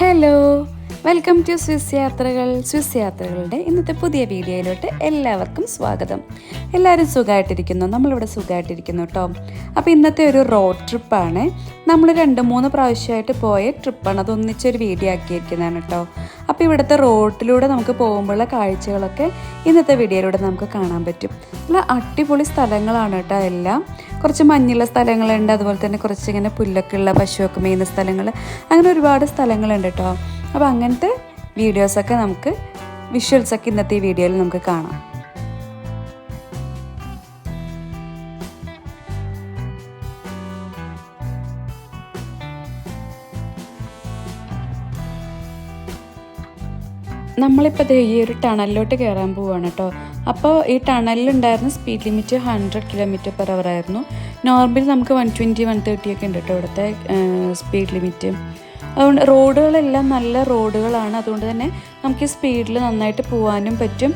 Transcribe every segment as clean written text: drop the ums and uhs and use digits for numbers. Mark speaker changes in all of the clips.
Speaker 1: Hello, welcome to Swiss യാത്രകൾ. Swiss യാത്രകളുടെ ഇന്നത്തെ പുതിയ വീഡിയോയിലോട്ട് എല്ലാവർക്കും സ്വാഗതം. എല്ലാവരും സുഖമായിട്ടിരിക്കുന്നു, നമ്മളിവിടെ സുഖമായിട്ടിരിക്കുന്നു കേട്ടോ. അപ്പോൾ ഇന്നത്തെ ഒരു റോഡ് ട്രിപ്പാണ്. നമ്മൾ 2-3 പ്രാവശ്യമായിട്ട് പോയ ട്രിപ്പാണ്, അതൊന്നിച്ചൊരു വീഡിയോ ആക്കിയിരിക്കുന്നതാണ് കേട്ടോ. അപ്പോൾ ഇവിടുത്തെ റോഡിലൂടെ നമുക്ക് പോകുമ്പോഴുള്ള കാഴ്ചകളൊക്കെ ഇന്നത്തെ വീഡിയോയിലൂടെ നമുക്ക് കാണാൻ പറ്റും. നല്ല അടിപൊളി സ്ഥലങ്ങളാണ് കേട്ടോ എല്ലാം. കുറച്ച് മഞ്ഞുള്ള സ്ഥലങ്ങളുണ്ട്, അതുപോലെ തന്നെ കുറച്ച് ഇങ്ങനെ പുല്ലൊക്കെ ഉള്ള പശുവൊക്കെ മേയുന്ന സ്ഥലങ്ങൾ, അങ്ങനെ ഒരുപാട് സ്ഥലങ്ങളുണ്ട് കേട്ടോ. അപ്പോൾ അങ്ങനത്തെ വീഡിയോസൊക്കെ നമുക്ക് വിഷ്വൽസൊക്കെ ഇന്നത്തെ ഈ വീഡിയോയിൽ നമുക്ക് കാണാം. നമ്മളിപ്പോൾ ഈ ഒരു ടണലിലോട്ട് കയറാൻ പോവുകയാണ് കേട്ടോ. അപ്പോൾ ഈ ടണലിലുണ്ടായിരുന്ന സ്പീഡ് ലിമിറ്റ് 100 km/h ആയിരുന്നു. നോർമലി നമുക്ക് 120-130 ഒക്കെ ഉണ്ട് കേട്ടോ ഇവിടുത്തെ സ്പീഡ് ലിമിറ്റ്. അതുകൊണ്ട് റോഡുകളെല്ലാം നല്ല റോഡുകളാണ്, അതുകൊണ്ട് തന്നെ നമുക്ക് ഈ സ്പീഡിൽ നന്നായിട്ട് പോകാനും പറ്റും.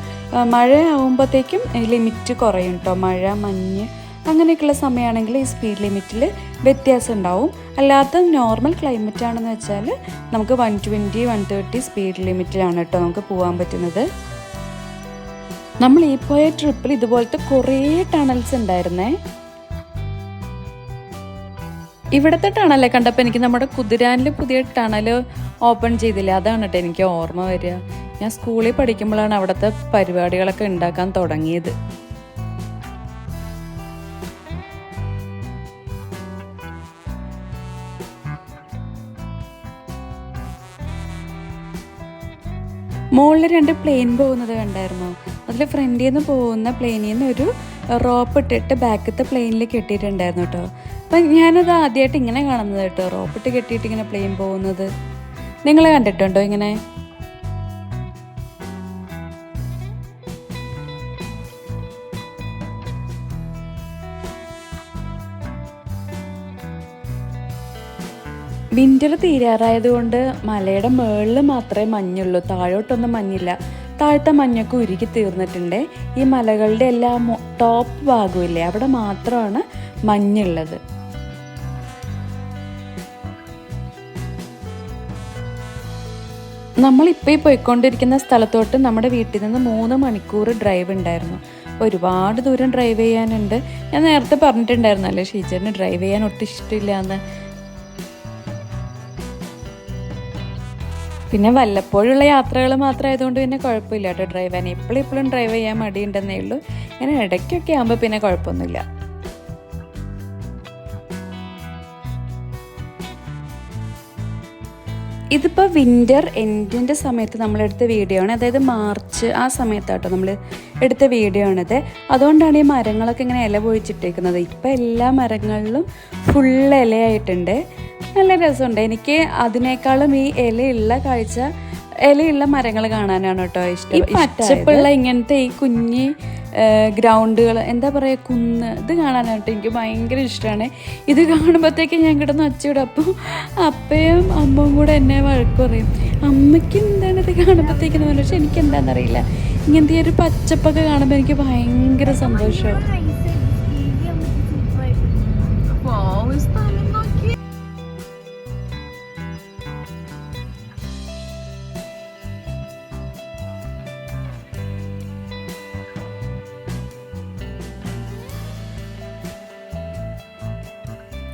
Speaker 1: മഴ ആകുമ്പോഴത്തേക്കും ലിമിറ്റ് കുറയും കേട്ടോ. മഴ, മഞ്ഞ് അങ്ങനെയൊക്കെയുള്ള സമയമാണെങ്കിൽ ഈ സ്പീഡ് ലിമിറ്റിൽ വ്യത്യാസം ഉണ്ടാവും. അല്ലാത്ത നോർമൽ ക്ലൈമറ്റ് ആണെന്ന് വെച്ചാൽ നമുക്ക് 120-130 സ്പീഡ് ലിമിറ്റിലാണ് കേട്ടോ നമുക്ക് പോകാൻ പറ്റുന്നത്. നമ്മൾ ഈ പോയ ട്രിപ്പിൽ ഇതുപോലത്തെ കുറേ ടണൽസ് ഉണ്ടായിരുന്നേ. ഇവിടുത്തെ ടണലെ കണ്ടപ്പോൾ എനിക്ക് നമ്മുടെ കുതിരാനിൽ പുതിയ ടണൽ ഓപ്പൺ ചെയ്തില്ലേ, അതാണ് കേട്ടോ എനിക്ക് ഓർമ്മ വരിക. ഞാൻ സ്കൂളിൽ പഠിക്കുമ്പോഴാണ് അവിടുത്തെ പരിപാടികളൊക്കെ ഉണ്ടാക്കാൻ തുടങ്ങിയത്. മുകളിൽ 2 പ്ലെയിൻ പോകുന്നത് കണ്ടായിരുന്നോ? അതിൽ ഫ്രണ്ടിൽ നിന്ന് പോകുന്ന പ്ലെയിനിൽ നിന്ന് ഒരു റോപ്പ് ഇട്ടിട്ട് ബാക്കത്തെ പ്ലെയിനിൽ കെട്ടിയിട്ടുണ്ടായിരുന്നു കേട്ടോ. അപ്പം ഞാനത് ആദ്യമായിട്ട് ഇങ്ങനെ കാണുന്നത് കേട്ടോ, റോപ്പിട്ട് കെട്ടിയിട്ട് ഇങ്ങനെ പ്ലെയിൻ പോകുന്നത്. നിങ്ങൾ കണ്ടിട്ടുണ്ടോ ഇങ്ങനെ? വിൻ്റർ തീരാറായതുകൊണ്ട് മലയുടെ മുകളിൽ മാത്രമേ മഞ്ഞുള്ളൂ, താഴോട്ടൊന്നും മഞ്ഞില്ല. താഴത്തെ മഞ്ഞൊക്കെ ഉരുകി തീർന്നിട്ടുണ്ട്. ഈ മലകളുടെ എല്ലാം ടോപ്പ് ഭാഗമില്ലേ, അവിടെ മാത്രമാണ് മഞ്ഞുള്ളത്. നമ്മളിപ്പോൾ ഈ പോയിക്കൊണ്ടിരിക്കുന്ന സ്ഥലത്തോട്ട് നമ്മുടെ വീട്ടിൽ നിന്ന് 3 മണിക്കൂർ ഡ്രൈവ് ഉണ്ടായിരുന്നു. ഒരുപാട് ദൂരം ഡ്രൈവ് ചെയ്യാനുണ്ട്. ഞാൻ നേരത്തെ പറഞ്ഞിട്ടുണ്ടായിരുന്നല്ലേ ഷീച്ചറിന് ഡ്രൈവ് ചെയ്യാൻ ഒട്ടും ഇഷ്ടമില്ല എന്ന്. പിന്നെ വല്ലപ്പോഴുള്ള യാത്രകൾ മാത്രമായതുകൊണ്ട് പിന്നെ കുഴപ്പമില്ല കേട്ടോ ഡ്രൈവ് ചെയ്യാൻ. എപ്പോഴും ഡ്രൈവ് ചെയ്യാൻ മടിയുണ്ടെന്നേ ഉള്ളൂ. ഇങ്ങനെ ഇടയ്ക്കൊക്കെ ആകുമ്പോൾ പിന്നെ കുഴപ്പമൊന്നുമില്ല. ഇതിപ്പോൾ വിൻ്റർ എൻഡിൻ്റെ സമയത്ത് നമ്മളെടുത്ത വീഡിയോ ആണ്, അതായത് മാർച്ച് ആ സമയത്താട്ടോ നമ്മൾ എടുത്ത വീഡിയോ ആണിത്. അതുകൊണ്ടാണ് ഈ മരങ്ങളൊക്കെ ഇങ്ങനെ ഇല പൊഴിച്ചിട്ടേക്കുന്നത്. ഇപ്പം എല്ലാ മരങ്ങളിലും ഫുൾ ഇലയായിട്ടുണ്ട്. നല്ല രസമുണ്ട്. എനിക്ക് അതിനേക്കാളും ഈ ഇലയുള്ള മരങ്ങൾ കാണാനാണ് കേട്ടോ ഇഷ്ടം. പച്ചപ്പുള്ള ഇങ്ങനത്തെ ഈ കുഞ്ഞി ഗ്രൗണ്ടുകൾ, എന്താ പറയുക, കുന്ന്, ഇത് കാണാനായിട്ട് എനിക്ക് ഭയങ്കര ഇഷ്ടമാണ്. ഇത് കാണുമ്പോഴത്തേക്ക് ഞാൻ കിടന്ന് ഒച്ചയിടും. അപ്പോൾ അപ്പയും അമ്മയും കൂടെ എന്നെ വഴക്ക് പറയും, അമ്മയ്ക്ക് എന്താണ് ഇത് കാണുമ്പോഴത്തേക്കെന്ന് പറഞ്ഞു. പക്ഷെ എനിക്ക് എന്താണെന്നറിയില്ല, ഇങ്ങനത്തെ ഒരു പച്ചപ്പൊക്കെ കാണുമ്പോൾ എനിക്ക് ഭയങ്കര സന്തോഷമാണ്.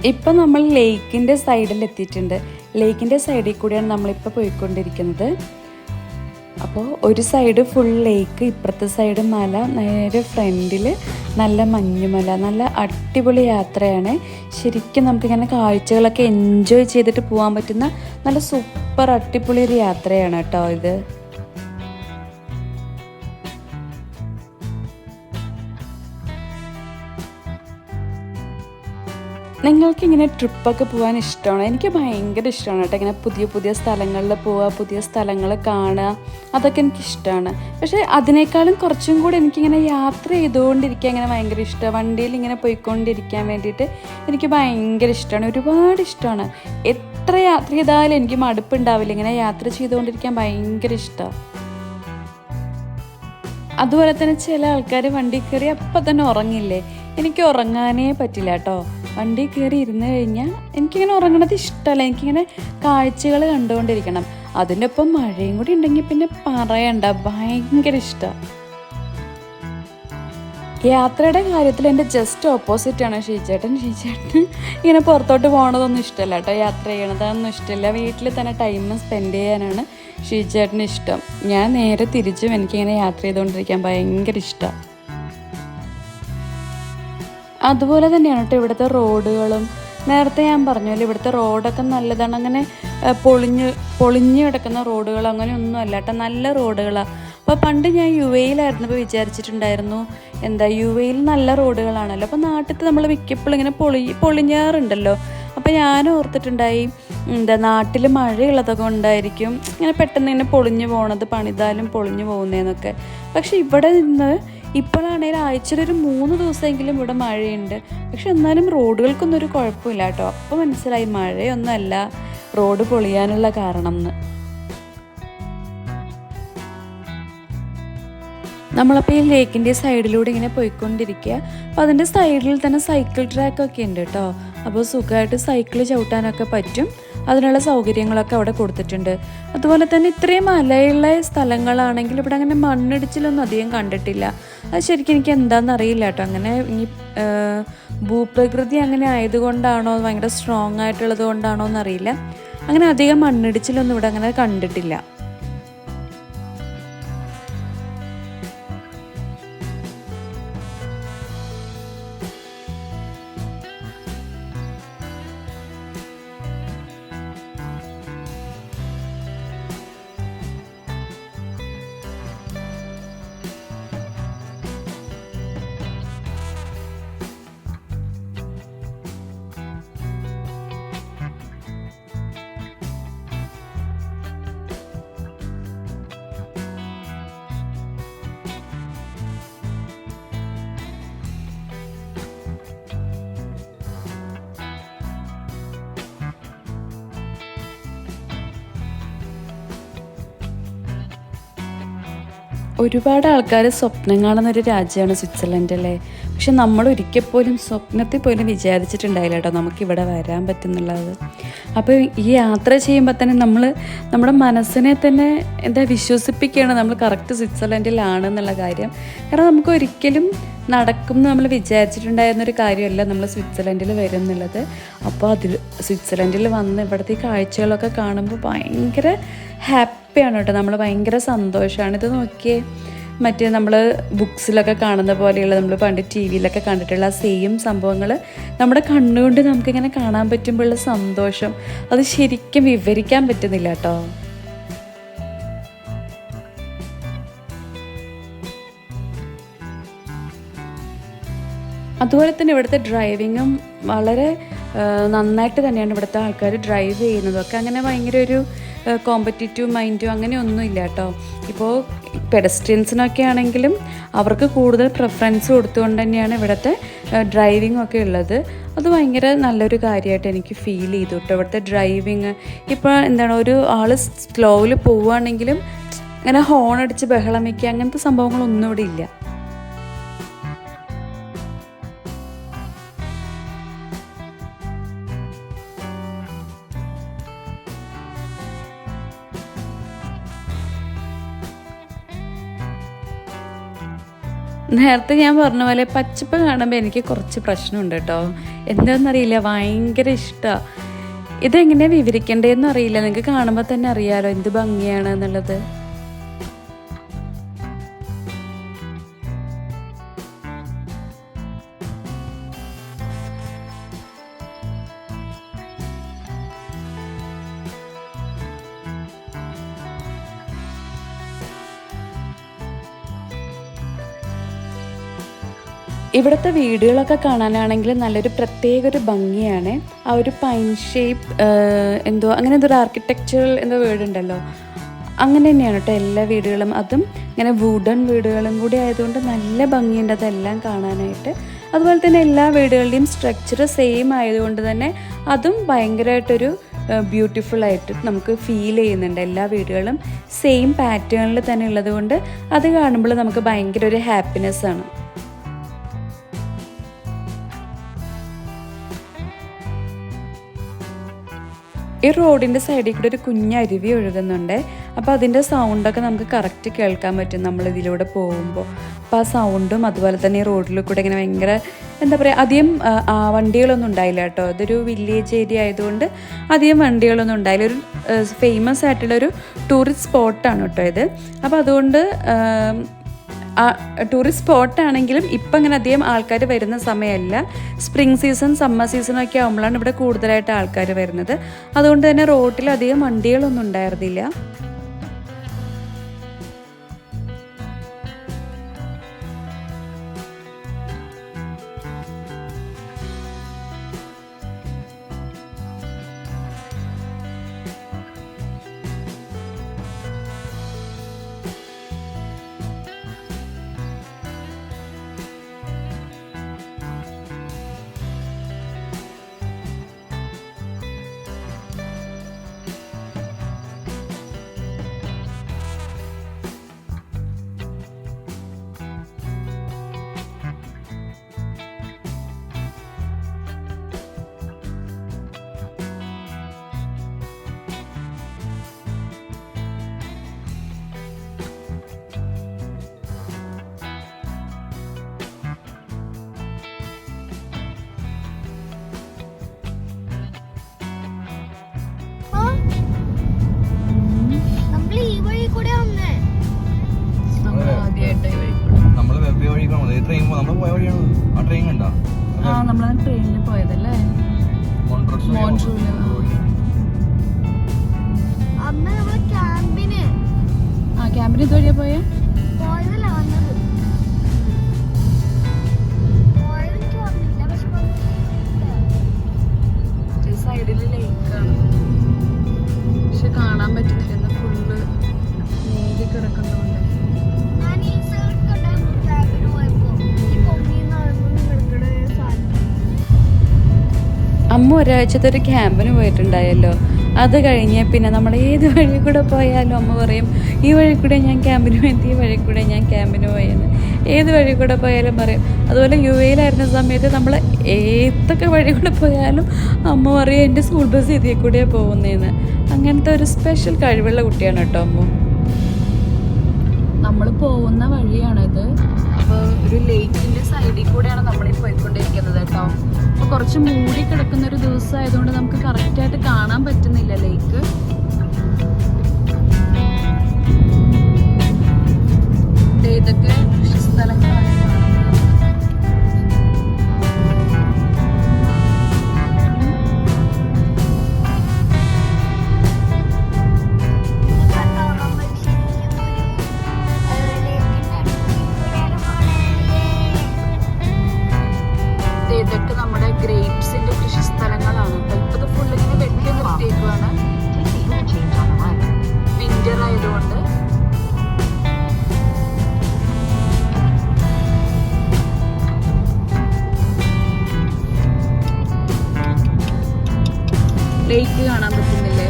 Speaker 1: ഇപ്പം നമ്മൾ ലേക്കിൻ്റെ സൈഡിൽ എത്തിയിട്ടുണ്ട്. ലേക്കിൻ്റെ സൈഡിൽ കൂടിയാണ് നമ്മളിപ്പോൾ പോയിക്കൊണ്ടിരിക്കുന്നത്. അപ്പോൾ ഒരു സൈഡ് ഫുൾ ലേക്ക്, ഇപ്പുറത്തെ സൈഡ് മല, നേരെ ഫ്രണ്ടിൽ നല്ല മഞ്ഞുമല. നല്ല അടിപൊളി യാത്രയാണ്. ശരിക്കും നമുക്കിങ്ങനെ കാഴ്ചകളൊക്കെ എൻജോയ് ചെയ്തിട്ട് പോകാൻ പറ്റുന്ന നല്ല സൂപ്പർ അടിപൊളി ഒരു യാത്രയാണ് കേട്ടോ ഇത്. നിങ്ങൾക്കിങ്ങനെ ട്രിപ്പൊക്കെ പോകാൻ ഇഷ്ടമാണോ? എനിക്ക് ഭയങ്കര ഇഷ്ടമാണ് കേട്ടോ. ഇങ്ങനെ പുതിയ പുതിയ സ്ഥലങ്ങളിൽ പോവുക, പുതിയ സ്ഥലങ്ങൾ കാണുക, അതൊക്കെ എനിക്കിഷ്ടമാണ്. പക്ഷേ അതിനേക്കാളും കുറച്ചും കൂടി എനിക്കിങ്ങനെ യാത്ര ചെയ്തുകൊണ്ടിരിക്കാൻ ഇങ്ങനെ ഭയങ്കര ഇഷ്ടമാണ്. വണ്ടിയിൽ ഇങ്ങനെ പോയിക്കൊണ്ടിരിക്കാൻ വേണ്ടിയിട്ട് എനിക്ക് ഭയങ്കര ഇഷ്ടമാണ്, ഒരുപാട് ഇഷ്ടമാണ്. എത്ര യാത്ര ചെയ്താലും എനിക്ക് മടുപ്പുണ്ടാവില്ല. ഇങ്ങനെ യാത്ര ചെയ്തുകൊണ്ടിരിക്കാൻ ഭയങ്കര ഇഷ്ടമാണ്. അതുപോലെ തന്നെ ചില ആൾക്കാർ വണ്ടി കയറി അപ്പം തന്നെ ഉറങ്ങില്ലേ, എനിക്ക് ഉറങ്ങാനേ പറ്റില്ല കേട്ടോ. വണ്ടി കയറി ഇരുന്ന് കഴിഞ്ഞാൽ എനിക്കിങ്ങനെ ഉറങ്ങണത് ഇഷ്ടമല്ല. എനിക്കിങ്ങനെ കാഴ്ചകൾ കണ്ടുകൊണ്ടിരിക്കണം. അതിൻ്റെ ഒപ്പം മഴയും കൂടി ഉണ്ടെങ്കിൽ പിന്നെ പറയണ്ട, ഭയങ്കര ഇഷ്ടമാണ്. യാത്രയുടെ കാര്യത്തിൽ എൻ്റെ ജസ്റ്റ് ഓപ്പോസിറ്റാണ് ഷീജേട്ടൻ. ഇങ്ങനെ പുറത്തോട്ട് പോകണതൊന്നും ഇഷ്ടമല്ല കേട്ടോ, യാത്ര ചെയ്യണതൊന്നും ഇഷ്ടമില്ല. വീട്ടിൽ തന്നെ ടൈം സ്പെൻഡ് ചെയ്യാനാണ് ഷീജേട്ടന് ഇഷ്ടം. ഞാൻ നേരെ തിരിച്ചും എനിക്കിങ്ങനെ യാത്ര ചെയ്തുകൊണ്ടിരിക്കാൻ ഭയങ്കര ഇഷ്ടമാണ്. അതുപോലെ തന്നെയാണ് കേട്ടോ ഇവിടുത്തെ റോഡുകളും. നേരത്തെ ഞാൻ പറഞ്ഞല്ലോ ഇവിടുത്തെ റോഡൊക്കെ നല്ലതാണ്. അങ്ങനെ പൊളിഞ്ഞ് കിടക്കുന്ന റോഡുകൾ അങ്ങനെയൊന്നും അല്ല കേട്ടോ, നല്ല റോഡുകളാണ്. അപ്പോൾ പണ്ട് ഞാൻ UAE-യിലായിരുന്നപ്പോൾ വിചാരിച്ചിട്ടുണ്ടായിരുന്നു UAE-യിൽ നല്ല റോഡുകളാണല്ലോ, അപ്പോൾ നാട്ടിൽ നമ്മൾ മിക്കപ്പോഴും ഇങ്ങനെ പൊളിഞ്ഞാറുണ്ടല്ലോ. അപ്പോൾ ഞാൻ ഓർത്തിട്ടുണ്ടായി നാട്ടിൽ മഴയുള്ളതൊക്കെ കൊണ്ടായിരിക്കും ഇങ്ങനെ പെട്ടെന്ന് ഇങ്ങനെ പൊളിഞ്ഞു പോകണത്, പണിതാലും പൊളിഞ്ഞു പോകുന്നതെന്നൊക്കെ. പക്ഷെ ഇവിടെ നിന്ന് ഇപ്പോഴാണെങ്കിൽ ആഴ്ചയിലൊരു 3 ദിവസമെങ്കിലും ഇവിടെ മഴയുണ്ട്. പക്ഷെ എന്നാലും റോഡുകൾക്കൊന്നും ഒരു കുഴപ്പമില്ല കേട്ടോ. അപ്പോൾ മനസ്സിലായി മഴയൊന്നുമല്ല റോഡ് പൊളിയാനുള്ള കാരണം എന്ന്. നമ്മളപ്പോൾ ഈ ലേക്കിൻ്റെ സൈഡിലൂടെ ഇങ്ങനെ പോയിക്കൊണ്ടിരിക്കുക. അപ്പോൾ അതിൻ്റെ സൈഡിൽ തന്നെ സൈക്കിൾ ട്രാക്കൊക്കെ ഉണ്ട് കേട്ടോ. അപ്പോൾ സുഖമായിട്ട് സൈക്കിൾ ചവിട്ടാനൊക്കെ പറ്റും. അതിനുള്ള സൗകര്യങ്ങളൊക്കെ അവിടെ കൊടുത്തിട്ടുണ്ട്. അതുപോലെ തന്നെ ഇത്രയും മലയുള്ള സ്ഥലങ്ങളാണെങ്കിൽ ഇവിടെ അങ്ങനെ മണ്ണിടിച്ചിലൊന്നും അധികം കണ്ടിട്ടില്ല. അത് ശരിക്കും എനിക്ക് എന്താണെന്ന് അറിയില്ല കേട്ടോ. അങ്ങനെ ഈ ഭൂപ്രകൃതി അങ്ങനെ ആയതുകൊണ്ടാണോ ഭയങ്കര സ്ട്രോങ് ആയിട്ടുള്ളത് കൊണ്ടാണോ എന്നറിയില്ല, അങ്ങനെ അധികം മണ്ണിടിച്ചിലൊന്നും ഇവിടെ അങ്ങനെ കണ്ടിട്ടില്ല. ഒരുപാട് ആൾക്കാർ സ്വപ്നം കാണുന്നൊരു രാജ്യമാണ് സ്വിറ്റ്സർലൻഡ് അല്ലേ. പക്ഷെ നമ്മൾ ഒരിക്കൽ പോലും സ്വപ്നത്തിൽ പോലും വിചാരിച്ചിട്ടുണ്ടായില്ല കേട്ടോ നമുക്കിവിടെ വരാൻ പറ്റുന്നുള്ളത്. അപ്പോൾ ഈ യാത്ര ചെയ്യുമ്പോൾ തന്നെ നമ്മുടെ മനസ്സിനെ തന്നെ വിശ്വസിപ്പിക്കുകയാണ് നമ്മൾ കറക്റ്റ് സ്വിറ്റ്സർലൻഡിലാണെന്നുള്ള കാര്യം. കാരണം നമുക്ക് ഒരിക്കലും നടക്കും എന്ന് നമ്മൾ വിചാരിച്ചിട്ടുണ്ടായിരുന്നൊരു കാര്യമല്ല നമ്മൾ സ്വിറ്റ്സർലൻഡിൽ വരും എന്നുള്ളത്. അപ്പോൾ സ്വിറ്റ്സർലൻഡിൽ വന്ന് ഇവിടുത്തെ കാഴ്ചകളൊക്കെ കാണുമ്പോൾ ഭയങ്കര ഹാപ്പിയാണ് കേട്ടോ. നമ്മൾ ഭയങ്കര സന്തോഷമാണ്. ഇത് നോക്കിയേ, മറ്റേ നമ്മൾ ബുക്സിലൊക്കെ കാണുന്ന പോലെയുള്ള നമ്മൾ പണ്ട് TV-യിലൊക്കെ കണ്ടിട്ടുള്ള സെയിം സംഭവങ്ങൾ നമ്മുടെ കണ്ണുകൊണ്ട് നമുക്കിങ്ങനെ കാണാൻ പറ്റുമ്പോഴുള്ള സന്തോഷം അത് ശരിക്കും വിവരിക്കാൻ പറ്റുന്നില്ല കേട്ടോ. അതുപോലെ തന്നെ ഇവിടുത്തെ ഡ്രൈവിങ്ങും വളരെ നന്നായിട്ട് തന്നെയാണ് ഇവിടുത്തെ ആൾക്കാർ ഡ്രൈവ് ചെയ്യുന്നതൊക്കെ. അങ്ങനെ ഭയങ്കര ഒരു കോമ്പറ്റീറ്റീവ് മൈൻഡും അങ്ങനെയൊന്നും ഇല്ല കേട്ടോ. ഇപ്പോൾ പെഡസ്ട്രിയൻസിനൊക്കെ ആണെങ്കിലും അവർക്ക് കൂടുതൽ പ്രിഫറൻസ് കൊടുത്തുകൊണ്ട് തന്നെയാണ് ഇവിടുത്തെ ഡ്രൈവിംഗ് ഒക്കെ ഉള്ളത്. അത് ഭയങ്കര നല്ലൊരു കാര്യമായിട്ട് എനിക്ക് ഫീൽ ചെയ്തു കേട്ടോ ഇവിടുത്തെ ഡ്രൈവിങ്. ഇപ്പോൾ ഒരു ആൾ സ്ലോയിൽ പോവുകയാണെങ്കിലും അങ്ങനെ ഹോൺ അടിച്ച് ബഹളം വയ്ക്കുക അങ്ങനത്തെ സംഭവങ്ങളൊന്നും ഇവിടെ ഇല്ല. നേരത്തെ ഞാൻ പറഞ്ഞ പോലെ പച്ചപ്പ് കാണുമ്പോൾ എനിക്ക് കുറച്ച് പ്രശ്നമുണ്ട് കേട്ടോ. എന്താണെന്നറിയില്ല, ഭയങ്കര ഇഷ്ടമാണ്. ഇതെങ്ങനെയാണ് വിവരിക്കേണ്ടതെന്ന് അറിയില്ല. നിങ്ങൾക്ക് കാണുമ്പോൾ തന്നെ അറിയാലോ എന്ത് ഭംഗിയാണ് എന്നുള്ളത്. ഇവിടുത്തെ വീടുകളൊക്കെ കാണാനാണെങ്കിൽ നല്ലൊരു പ്രത്യേക ഒരു ഭംഗിയാണ്. ആ ഒരു പൈൻ ഷേപ്പ് അങ്ങനെ എന്തൊരു ആർക്കിടെക്ചറൽ വീടുണ്ടല്ലോ, അങ്ങനെ തന്നെയാണ് കേട്ടോ എല്ലാ വീടുകളും. അതും ഇങ്ങനെ വുഡൻ വീടുകളും കൂടി ആയതുകൊണ്ട് നല്ല ഭംഗിയുണ്ട് അതെല്ലാം കാണാനായിട്ട്. അതുപോലെ തന്നെ എല്ലാ വീടുകളുടെയും സ്ട്രക്ചർ സെയിം ആയതുകൊണ്ട് തന്നെ അതും ഭയങ്കരമായിട്ടൊരു ബ്യൂട്ടിഫുള്ളായിട്ട് നമുക്ക് ഫീൽ ചെയ്യുന്നുണ്ട്. എല്ലാ വീടുകളും സെയിം പാറ്റേണിൽ തന്നെ ഉള്ളത് കൊണ്ട് അത് കാണുമ്പോൾ നമുക്ക് ഭയങ്കര ഒരു ഹാപ്പിനെസ്സാണ്. ഈ റോഡിൻ്റെ സൈഡിൽ കൂടെ ഒരു കുഞ്ഞരുവി ഒഴുകുന്നുണ്ട്. അപ്പോൾ അതിൻ്റെ സൗണ്ടൊക്കെ നമുക്ക് കറക്റ്റ് കേൾക്കാൻ പറ്റും നമ്മൾ ഇതിലൂടെ പോകുമ്പോൾ. അപ്പോൾ ആ സൗണ്ടും അതുപോലെ തന്നെ ഈ റോഡിൽ കൂടെ ഇങ്ങനെ ഭയങ്കര എന്താ പറയുക, അധികം വണ്ടികളൊന്നും ഉണ്ടായില്ല കേട്ടോ. ഇതൊരു വില്ലേജ് ഏരിയ ആയതുകൊണ്ട് അധികം വണ്ടികളൊന്നും ഉണ്ടായില്ല. ഒരു ഫേമസ് ആയിട്ടുള്ളൊരു ടൂറിസ്റ്റ് സ്പോട്ടാണ് കേട്ടോ ഇത്. അപ്പോൾ അതുകൊണ്ട് ടൂറിസ്റ്റ് സ്പോട്ടാണെങ്കിലും ഇപ്പം അങ്ങനെ അധികം ആൾക്കാർ വരുന്ന സമയമല്ല. സ്പ്രിംഗ് സീസൺ, സമ്മർ സീസണൊക്കെ ആകുമ്പോഴാണ് ഇവിടെ കൂടുതലായിട്ട് ആൾക്കാർ വരുന്നത്. അതുകൊണ്ട് തന്നെ റോഡിൽ അധികം വണ്ടികളൊന്നും ഉണ്ടായിരുന്നില്ല. ട്രെയിനിൽ പോയതല്ലേ ക്യാമ്പിന് ഇതുവഴിയാ പോയേ? സൈഡില് ലേക്കാണ്, പക്ഷെ കാണാൻ പറ്റുന്നില്ല, ഫുള്ള് നീതി കിടക്കുന്നുണ്ട്. അമ്മ ഒരാഴ്ചത്തെ ഒരു ക്യാമ്പിന് പോയിട്ടുണ്ടായല്ലോ. അത് കഴിഞ്ഞ് പിന്നെ നമ്മൾ ഏത് വഴി കൂടെ പോയാലും അമ്മ പറയും ഈ വഴി കൂടെ ഞാൻ ക്യാമ്പിന് പോയത്, ഈ വഴി കൂടെ ഞാൻ ക്യാമ്പിന് പോയെന്ന്. ഏത് വഴി കൂടെ പോയാലും പറയും. അതുപോലെ യു എയിലായിരുന്ന സമയത്ത് നമ്മൾ ഏതൊക്കെ വഴി കൂടെ പോയാലും അമ്മ പറയും എൻ്റെ സ്കൂൾ ബസ് ഇതിൽ കൂടെയാണ് പോകുന്നതെന്ന്. അങ്ങനത്തെ ഒരു സ്പെഷ്യൽ കഴിവുള്ള കുട്ടിയാണ് കേട്ടോ അമ്മ. നമ്മൾ പോകുന്ന വഴിയാണിത്. അപ്പോൾ ഒരു ലേക്കിൻ്റെ സൈഡിൽ കൂടെയാണ് നമ്മളീ പോയിക്കൊണ്ടിരിക്കുന്നത് കേട്ടോ. അപ്പോൾ കുറച്ച് മൂടി കിടക്കുന്ന ഒരു ദിവസം ആയതുകൊണ്ട് നമുക്ക് കറക്റ്റായിട്ട് കാണാൻ പറ്റുന്നില്ല ലേക്ക്. ഇതൊക്കെ കൃഷിസ്ഥലങ്ങളാണ്. ഇതൊക്കെ നമ്മുടെ ഗ്രേപ്സിന്റെ കൃഷിസ്ഥലങ്ങളാണ്. ഇപ്പത് ഫുള്ള് ഇങ്ങനെ വെട്ടി നിർത്തിയേക്കുവാണ്, വിന്റർ ആയതുകൊണ്ട്. ലേക്ക് കാണാൻ പറ്റുന്നില്ലേ?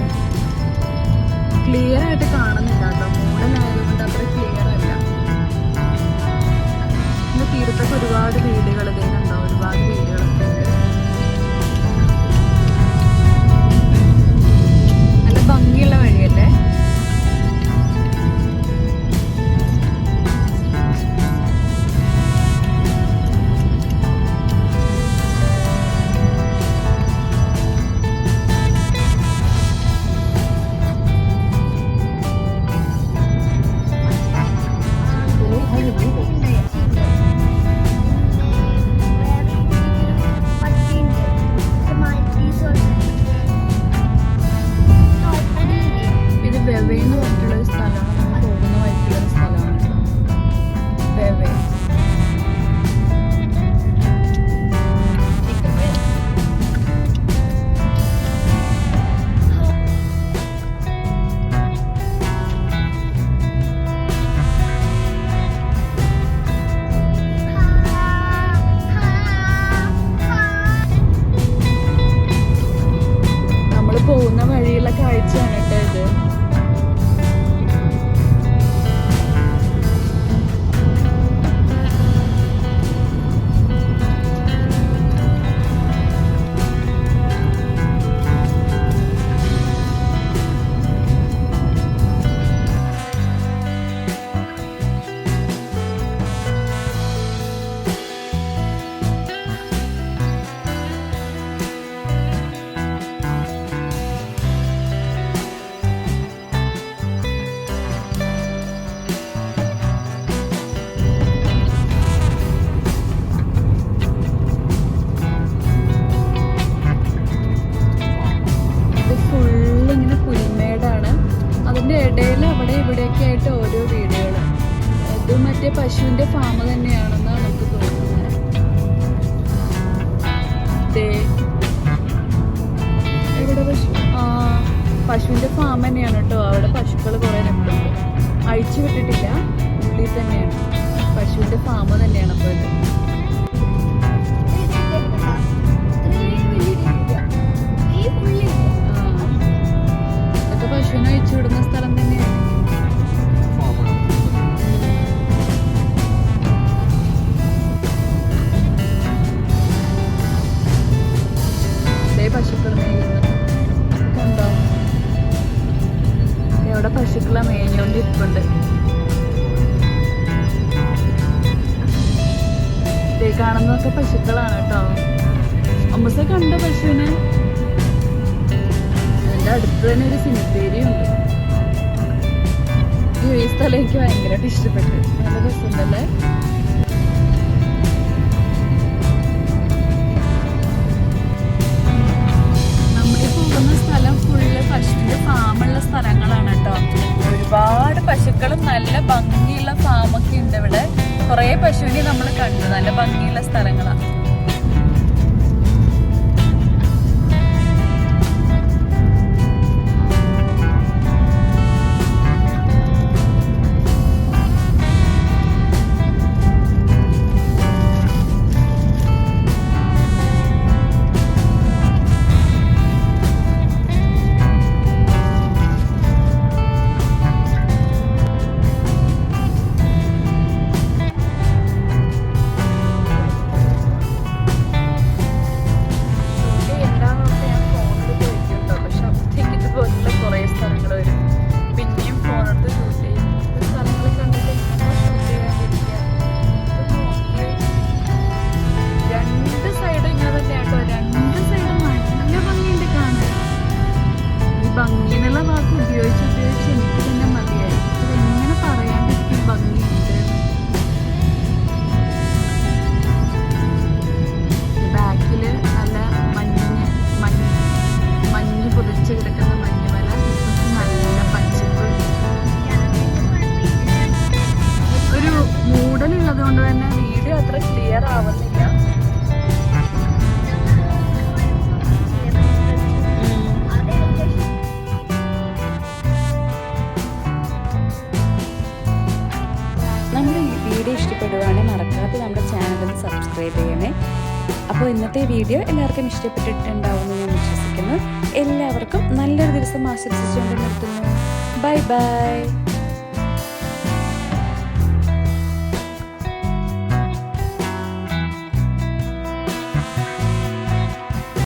Speaker 1: ക്ലിയർ ആയിട്ട് കാണുന്നില്ല കേട്ടോ, മൂടലായതുകൊണ്ട് അത്ര ക്ലിയർ അല്ല. ഇന്ന് തീരത്തൊക്കെ ഒരുപാട് വീടുകൾ ഇതേനുണ്ടോ, ഒരുപാട് വീടുകളൊക്കെ ഉണ്ട്. നല്ല ഭംഗിയുള്ള വഴിയല്ലേ? അവിടെ ഇവിടെയൊക്കെ ആയിട്ട് ഓരോ വീടുകൾ. ഇത് മറ്റേ പശുവിൻ്റെ ഫാം തന്നെയാണെന്നാണ് നമുക്ക് തോന്നുന്നത്. എവിടെ പശു? പശുവിൻ്റെ ഫാം തന്നെയാണ് കേട്ടോ. അവിടെ പശുക്കൾ കുറേ നിൽക്കുന്നുണ്ട്. അഴിച്ചു വിട്ടിട്ടില്ല, ഉള്ളിൽ തന്നെയാണ്. പശുവിൻ്റെ ഫാം തന്നെയാണ് അപ്പോൾ ഇത്. ഇതൊക്കെ പശുവിനെ അഴിച്ചു വിടുന്ന സ്ഥലം തന്നെയാണ്. പശുക്കൾ മേയുന്നത് കണ്ടോ? എവിടെ പശുക്കളെ മേഞ്ഞോണ്ടിരിപ്പുണ്ട്. കാണുന്നതൊക്കെ പശുക്കളാണ് കേട്ടോ. അമ്മൂസ കണ്ടോ പശുവിനെ? അതിൻ്റെ അടുത്ത് തന്നെ ഒരു സിനിമേരി ഉണ്ട്. ഈ സ്ഥലം എനിക്ക് ഭയങ്കരമായിട്ട് ഇഷ്ടപ്പെട്ടു. നല്ല രസമുണ്ടല്ലേ? സ്ഥലം ഫുള്ള് പശുവിന്റെ ഫാമുള്ള സ്ഥലങ്ങളാണ് കേട്ടോ. ഒരുപാട് പശുക്കളും നല്ല ഭംഗിയുള്ള ഫാമൊക്കെ ഉണ്ട് ഇവിടെ. കുറെ പശുവിനെ നമ്മൾ കണ്ടു. നല്ല ഭംഗിയുള്ള സ്ഥലങ്ങളാണ്. ഭംഗിന്നുള്ള വാക്ക് ഉപയോഗിച്ച് എനിക്ക് തന്നെ മതിയായി. ഇതെങ്ങനെ പറയാണ്ടിരിക്കും ഭംഗിയുണ്ട്. ബാക്കില് നല്ല മഞ്ഞ് പൊതിച്ച് കിടക്കുന്ന മഞ്ഞുമല, നല്ല പച്ചപ്പ്. ഒരു മൂടലുള്ളത് കൊണ്ട് തന്നെ വീഡിയോ അത്ര ക്ലിയർ ആവുന്നില്ല. നമ്മുടെ ഈ വീഡിയോ ഇഷ്ടപ്പെടുവാണെങ്കിൽ മറക്കാതെ നമ്മുടെ ചാനൽ സബ്സ്ക്രൈബ് ചെയ്യണേ. അപ്പോൾ ഇന്നത്തെ വീഡിയോ എല്ലാവർക്കും ഇഷ്ടപ്പെട്ടിട്ടുണ്ടാവുമെന്ന് ഞാൻ വിശ്വസിക്കുന്നു. എല്ലാവർക്കും നല്ലൊരു ദിവസം ആശംസിച്ചുകൊണ്ട് നിർത്തുന്നു. Bye bye.